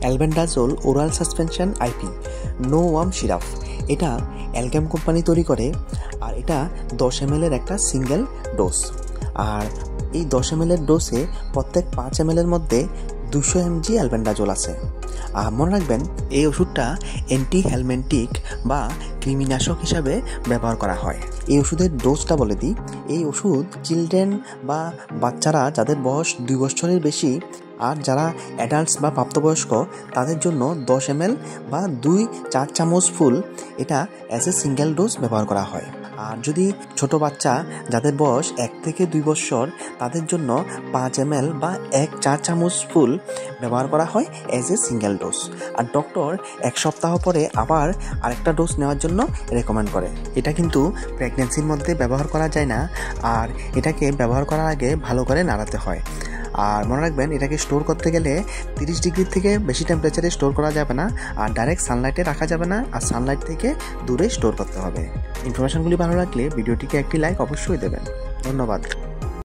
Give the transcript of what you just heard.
Albendazole oral suspension IP no worm syrup. এটা Alkem company তৈরি করে, আর এটা 10 ml এর একটা সিঙ্গেল ডোজ। আর এই 10 ml এর ডোজে প্রত্যেক 5 ml এর মধ্যে 200 mg অ্যালবেন্ডাজোল আছে। আর মনে রাখবেন, এই ওষুধটা অ্যান্টি হেলমেন্টিক বা কৃমিনাশক হিসাবে ব্যবহার করা হয়। এই ওষুধের ডোজটা বলে দিই। এই ওষুধ চিলড্রেন বা বাচ্চারা যাদের বয়স 2 বছরের বেশি, আর যারা অ্যাডাল্টস বা প্রাপ্তবয়স্ক তাদের জন্য 10 ml বা 2-4 চামচ ফুল এটা অ্যাজ এ সিঙ্গেল ডোজ ব্যবহার করা হয়। আর যদি ছোট বাচ্চা যাদের বয়স 1 থেকে 2 বছর তাদের জন্য 5 ml বা 1-4 চামচ ফুল ব্যবহার করা হয় অ্যাজ এ সিঙ্গেল ডোজ। আর ডক্টর 1 সপ্তাহ পরে আবার আরেকটা ডোজ নেওয়ার জন্য রেকমেন্ড করে। এটা কিন্তু প্রেগনেন্সির মধ্যে ব্যবহার করা যায় না, আর এটাকে ব্যবহার করার আগে ভালো করে নাড়াতে হয়। আর মনে রাখবেন, এটাকে স্টোর করতে গেলে 30 ডিগ্রি থেকে বেশি টেম্পারেচারে স্টোর করা যাবে না, আর ডাইরেক্ট সানলাইটে রাখা যাবে না, আর সানলাইট থেকে দূরে স্টোর করতে হবে। ইনফরমেশনগুলি ভালো লাগলে ভিডিওটিকে একটি লাইক অবশ্যই দেবেন। ধন্যবাদ।